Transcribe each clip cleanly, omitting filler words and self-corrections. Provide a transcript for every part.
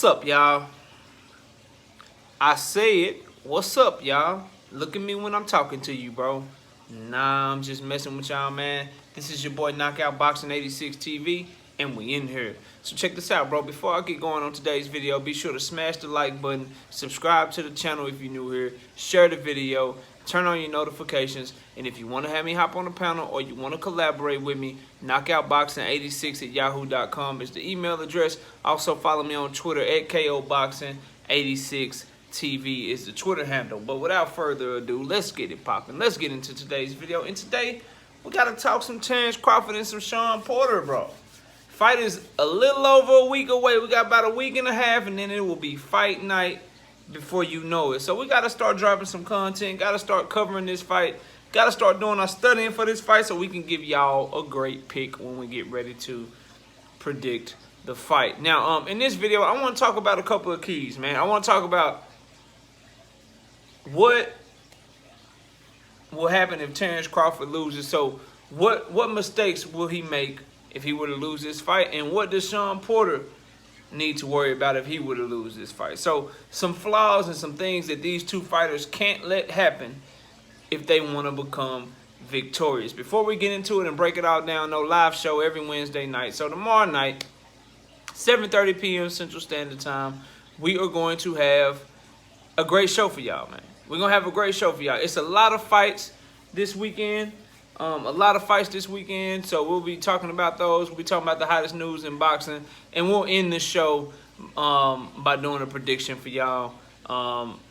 up, y'all? I said, what's up, y'all? Look at me when I'm talking to you, bro. Nah, I'm just messing with y'all, man. This is your boy Knockout Boxing 86 TV, and we in here. So check this out, bro. Before I get going on today's video, be sure to smash the like button, subscribe to the channel if you're new here, share the video, turn on your notifications, and if you want to have me hop on the panel or you want to collaborate with me, knockoutboxing86@yahoo.com is the email address. Also follow me on Twitter at KOBoxing86TV is the Twitter handle. But without further ado, let's get it popping. Let's get into today's video. And today, we got to talk some Terence Crawford and some Shawn Porter, bro. Fight is a little over a week away. We got about a week and a half, and then it will be fight night before you know it. So we got to start dropping some content. Got to start covering this fight. Got to start doing our studying for this fight so we can give y'all a great pick when we get ready to predict the fight. Now, in this video, I want to talk about a couple of keys, man. I want to talk about what will happen if Terence Crawford loses. So what mistakes will he make if he were to lose this fight, and what does Shawn Porter need to worry about if he were to lose this fight? So some flaws and some things that these two fighters can't let happen if they want to become victorious. Before we get into it and break it all down, no live show every Wednesday night. So tomorrow night, 7:30 p.m. Central Standard Time, we are going to have a great show for y'all, man. We're going to have a great show for y'all. It's a lot of fights this weekend. So we'll be talking about those. We'll be talking about the hottest news in boxing, and we'll end the show by doing a prediction for y'all.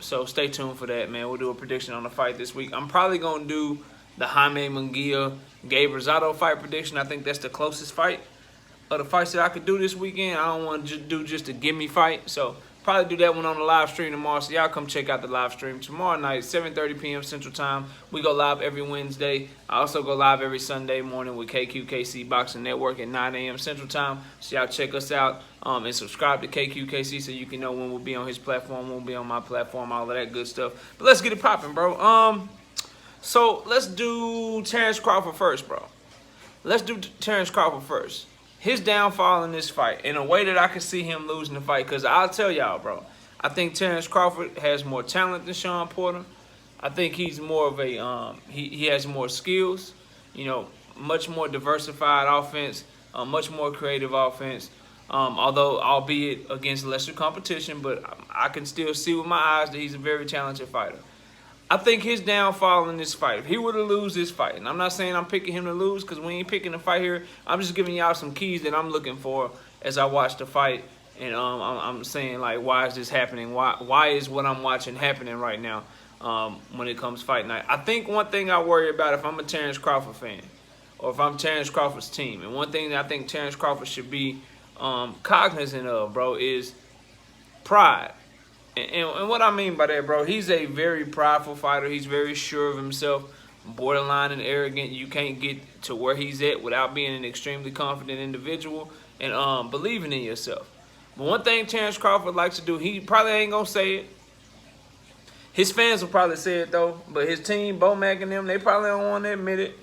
So stay tuned for that, man. We'll do a prediction on the fight this week. I'm probably going to do the Jaime Munguia-Gabe Rosado fight prediction. I think that's the closest fight of the fights that I could do this weekend. I don't want to do just a gimme fight, so probably do that one on the live stream tomorrow. So y'all come check out the live stream tomorrow night, 7:30 p.m. Central Time. We go live every Wednesday. I also go live every Sunday morning with KQKC Boxing Network at 9 a.m. Central Time. So y'all check us out and subscribe to KQKC so you can know when we'll be on his platform, when we'll be on my platform, all of that good stuff. But let's get it popping, bro. So let's do Terence Crawford first, bro. Let's do Terence Crawford first. His downfall in this fight, in a way that I can see him losing the fight, because I'll tell y'all, bro, I think Terence Crawford has more talent than Shawn Porter. I think he's more of a, he has more skills, you know, much more diversified offense, much more creative offense, although albeit against lesser competition, but I can still see with my eyes that he's a very talented fighter. I think his downfall in this fight, if he were to lose this fight, and I'm not saying I'm picking him to lose because we ain't picking the fight here. I'm just giving y'all some keys that I'm looking for as I watch the fight. And I'm saying, like, why is this happening? Why is what I'm watching happening right now when it comes fight night? I think one thing I worry about if I'm a Terence Crawford fan or if I'm Terence Crawford's team, and one thing that I think Terence Crawford should be cognizant of, bro, is pride. And what I mean by that, bro, he's a very prideful fighter. He's very sure of himself, borderline and arrogant. You can't get to where he's at without being an extremely confident individual and believing in yourself. But one thing Terence Crawford likes to do, he probably ain't going to say it. His fans will probably say it, though. But his team, Bo Mack and them, they probably don't want to admit it.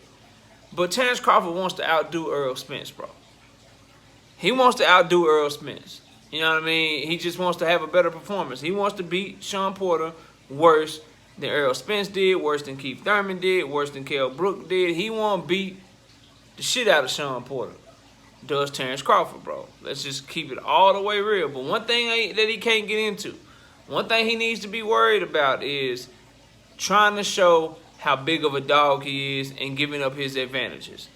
But Terence Crawford wants to outdo Errol Spence, bro. He wants to outdo Errol Spence. You know what I mean? He just wants to have a better performance. He wants to beat Shawn Porter worse than Errol Spence did, worse than Keith Thurman did, worse than Kell Brook did. He won't beat the shit out of Shawn Porter. Does Terence Crawford, bro. Let's just keep it all the way real. But one thing that he can't get into, one thing he needs to be worried about is trying to show how big of a dog he is and giving up his advantages.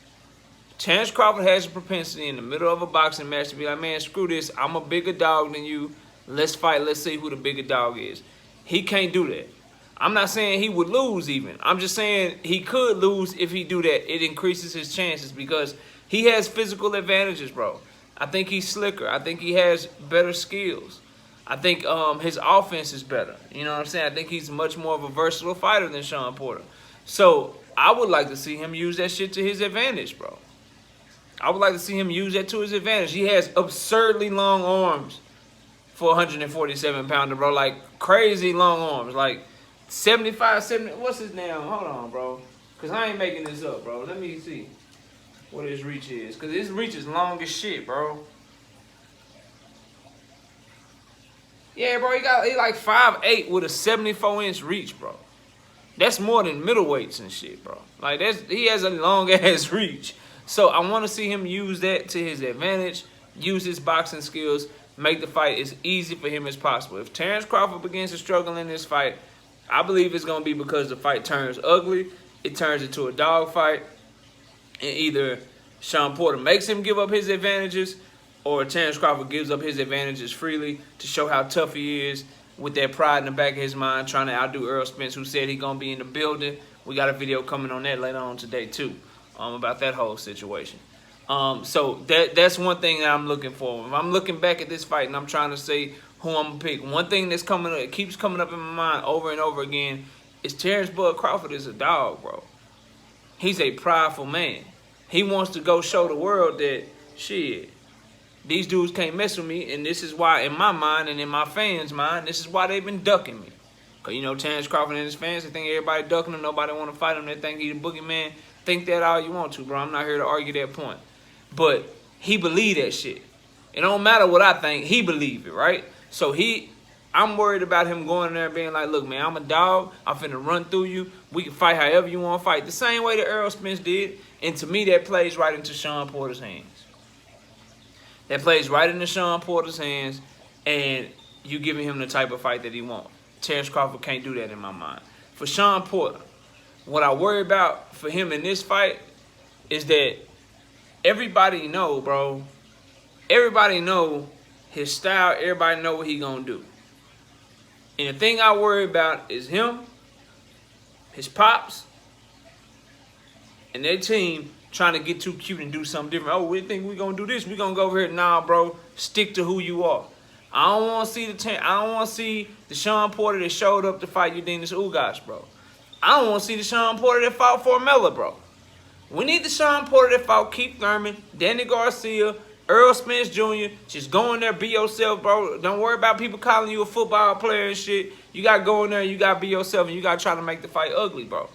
Terence Crawford has a propensity in the middle of a boxing match to be like, man, screw this. I'm a bigger dog than you. Let's fight. Let's see who the bigger dog is. He can't do that. I'm not saying he would lose even. I'm just saying he could lose if he do that. It increases his chances because he has physical advantages, bro. I think he's slicker. I think he has better skills. I think his offense is better. You know what I'm saying? I think he's much more of a versatile fighter than Shawn Porter. So I would like to see him use that shit to his advantage, bro. I would like to see him use that to his advantage. He has absurdly long arms for a 147-pounder, bro. Like, crazy long arms. Like, 75, 70. What's his name? Hold on, bro. Because I ain't making this up, bro. Let me see what his reach is. Because his reach is long as shit, bro. Yeah, bro, he like 5'8" with a 74-inch reach, bro. That's more than middleweights and shit, bro. Like, he has a long-ass reach. So I want to see him use that to his advantage, use his boxing skills, make the fight as easy for him as possible. If Terence Crawford begins to struggle in this fight, I believe it's going to be because the fight turns ugly. It turns into a dog fight. And either Shawn Porter makes him give up his advantages, or Terence Crawford gives up his advantages freely to show how tough he is with that pride in the back of his mind, trying to outdo Errol Spence, who said he's going to be in the building. We got a video coming on that later on today, too, about that whole situation. So that's one thing that I'm looking for. If I'm looking back at this fight and I'm trying to say who I'm going to pick, one thing that's coming up, it keeps coming up in my mind over and over again, is Terence Bud Crawford is a dog, bro. He's a prideful man. He wants to go show the world that, shit, these dudes can't mess with me, and this is why, in my mind and in my fans' mind, this is why they've been ducking me. Because, you know, Terence Crawford and his fans, they think everybody ducking him, nobody want to fight him, they think he's a boogeyman. Think that all you want to, bro. I'm not here to argue that point. But he believe that shit. It don't matter what I think, he believe it, right? So I'm worried about him going in there and being like, look, man, I'm a dog. I'm finna run through you. We can fight however you want to fight. The same way that Errol Spence did. And to me, that plays right into Shawn Porter's hands. That plays right into Shawn Porter's hands. And you giving him the type of fight that he wants. Terence Crawford can't do that in my mind. For Shawn Porter, what I worry about for him in this fight is that everybody know, bro. Everybody know his style. Everybody know what he gonna do. And the thing I worry about is him, his pops, and their team trying to get too cute and do something different. Oh, we think we're going to do this. We're going to go over here. Nah, bro. Stick to who you are. I don't want to see the Shawn Porter that showed up to fight Udenis Ugas, bro. I don't want to see the Shawn Porter that fought Formella, bro. We need the Shawn Porter that fought Keith Thurman, Danny Garcia, Errol Spence Jr. Just go in there, be yourself, bro. Don't worry about people calling you a football player and shit. You got to go in there and you got to be yourself, and you got to try to make the fight ugly, bro.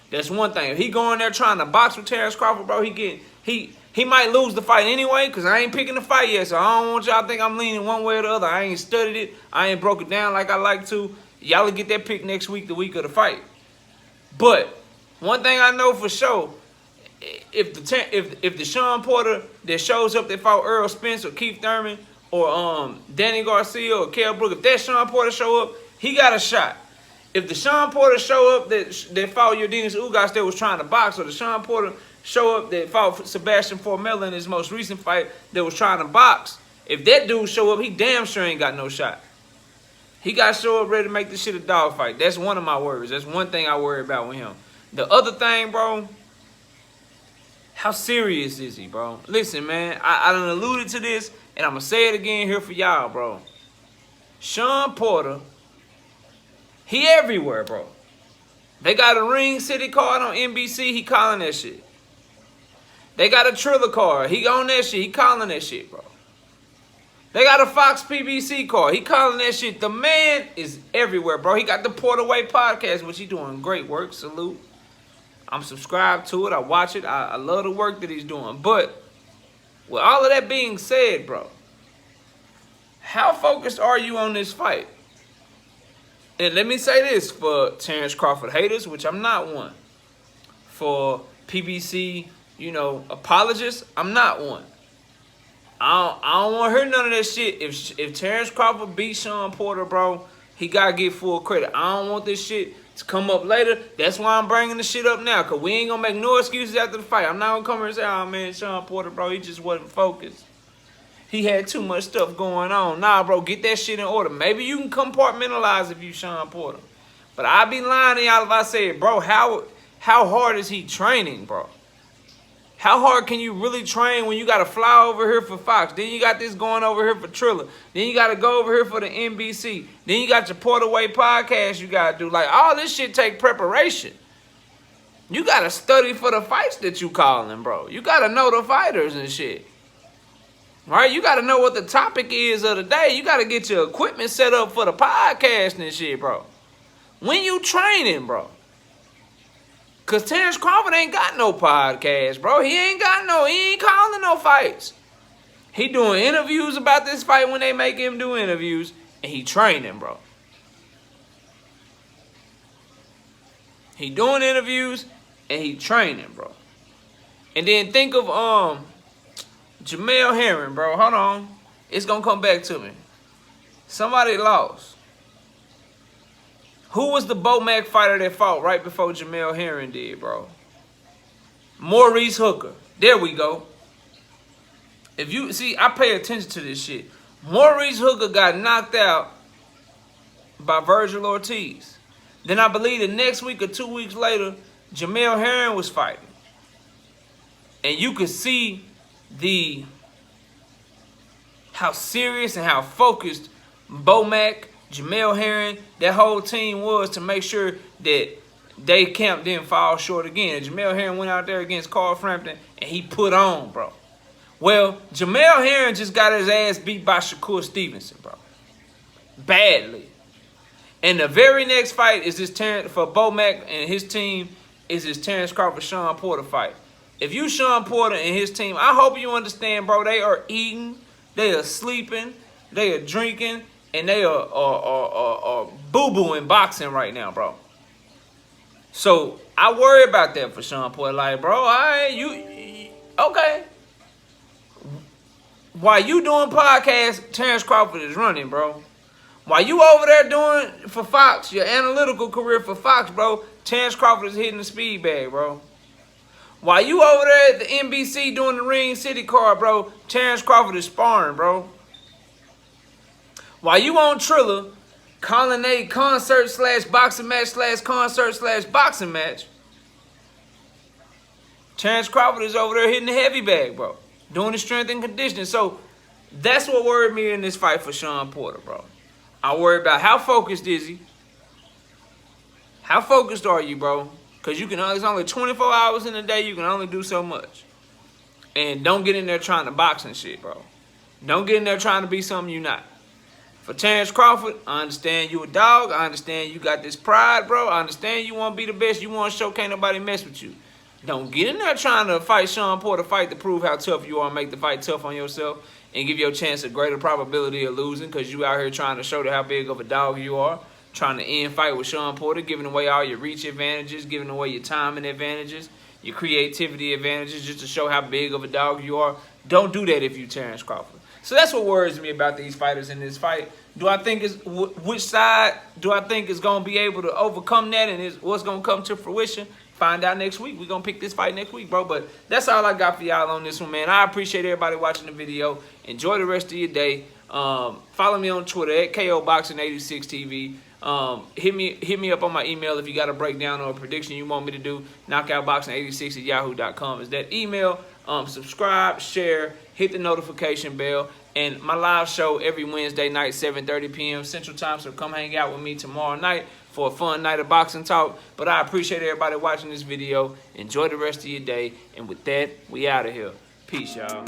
That's one thing. If he go in there trying to box with Terence Crawford, bro, he might lose the fight anyway, because I ain't picking the fight yet, so I don't want y'all to think I'm leaning one way or the other. I ain't studied it. I ain't broke it down like I like to. Y'all will get that pick next week, the week of the fight. But one thing I know for sure, if the Shawn Porter that shows up that fought Errol Spence or Keith Thurman or Danny Garcia or Kell Brook, if that Shawn Porter show up, he got a shot. If the Shawn Porter show up that fought Udenis Ugas that was trying to box, or the Shawn Porter show up that fought Sebastian Formella in his most recent fight that was trying to box, if that dude show up, he damn sure ain't got no shot. He got to show up ready to make this shit a dog fight. That's one of my worries. That's one thing I worry about with him. The other thing, bro, how serious is he, bro? Listen, man, I done alluded to this, and I'm going to say it again here for y'all, bro. Shawn Porter, he everywhere, bro. They got a Ring City card on NBC. He calling that shit. They got a Triller card. He on that shit. He calling that shit, bro. They got a Fox PBC card. He calling that shit. The man is everywhere, bro. He got the Porter Way podcast, which he doing great work. Salute. I'm subscribed to it. I watch it. I love the work that he's doing. But with all of that being said, bro, how focused are you on this fight? And let me say this for Terence Crawford haters, which I'm not one. For PBC, apologists, I'm not one. I don't want to hear none of that shit. If Terence Crawford beat Shawn Porter, bro, he got to get full credit. I don't want this shit to come up later. That's why I'm bringing the shit up now, because we ain't going to make no excuses after the fight. I'm not going to come here and say, oh, man, Shawn Porter, bro, he just wasn't focused. He had too much stuff going on. Nah, bro, get that shit in order. Maybe you can compartmentalize if you Shawn Porter. But I'd be lying to y'all if I said, bro, how hard is he training, bro? How hard can you really train when you got to fly over here for Fox? Then you got this going over here for Triller. Then you got to go over here for the NBC. Then you got your Porter Way podcast you got to do. Like, all this shit take preparation. You got to study for the fights that you calling, bro. You got to know the fighters and shit. Right? You got to know what the topic is of the day. You got to get your equipment set up for the podcast and shit, bro. When you training, bro. Because Terence Crawford ain't got no podcast, bro. He ain't calling no fights. He doing interviews about this fight when they make him do interviews. and he training, bro. He doing interviews and he training, bro. And then think of Jamel Herring, bro. Hold on. It's gonna come back to me. Somebody lost. Who was the Bomac fighter that fought right before Jamel Herring did, bro? Maurice Hooker. There we go. If you see, I pay attention to this shit. Maurice Hooker got knocked out by Virgil Ortiz. Then I believe the next week or 2 weeks later, Jamel Herring was fighting. And you could see how serious and how focused Bomac, Jamel Herring, that whole team was to make sure that they camp didn't fall short again. And Jamel Herring went out there against Carl Frampton and he put on, bro. Well, Jamel Herring just got his ass beat by Shakur Stevenson, bro. Badly. And the very next fight is this for Bomac and his team is this Terence Crawford, Shawn Porter fight. If you Shawn Porter and his team, I hope you understand, bro, they are eating, they are sleeping, they are drinking, and they are boo-booing boxing right now, bro. So I worry about that for Shawn Porter. Like, bro, all right, okay. While you doing podcasts, Terence Crawford is running, bro. While you over there doing for Fox, your analytical career for Fox, bro, Terence Crawford is hitting the speed bag, bro. While you over there at the NBC doing the Ring City card, bro, Terence Crawford is sparring, bro. While you on Triller, calling a concert/boxing match/concert/boxing match, Terence Crawford is over there hitting the heavy bag, bro. Doing the strength and conditioning. So that's what worried me in this fight for Shawn Porter, bro. I worry about how focused is he? How focused are you, bro? Because it's only 24 hours in a day. You can only do so much. And don't get in there trying to box and shit, bro. Don't get in there trying to be something you're not. For Terence Crawford, I understand you a dog. I understand you got this pride, bro. I understand you want to be the best. You want to show can't nobody mess with you. Don't get in there trying to fight Shawn Porter fight to prove how tough you are and make the fight tough on yourself and give your chance a greater probability of losing because you out here trying to show how big of a dog you are, trying to end fight with Shawn Porter, giving away all your reach advantages, giving away your timing advantages, your creativity advantages just to show how big of a dog you are. Don't do that if you Terence Crawford. So that's what worries me about these fighters in this fight. Do I think which side do I think is going to be able to overcome that and is what's going to come to fruition? Find out next week. We're going to pick this fight next week, bro. But that's all I got for y'all on this one, man. I appreciate everybody watching the video. Enjoy the rest of your day. Follow me on Twitter at KOBoxing86TV. Hit me up on my email if you got a breakdown or a prediction you want me to do. knockoutboxing86@yahoo.com is that email. Subscribe, share, hit the notification bell. And my live show every Wednesday night, 7:30 p.m. Central Time. So come hang out with me tomorrow night for a fun night of boxing talk. But I appreciate everybody watching this video. Enjoy the rest of your day. And with that, we out of here. Peace, y'all.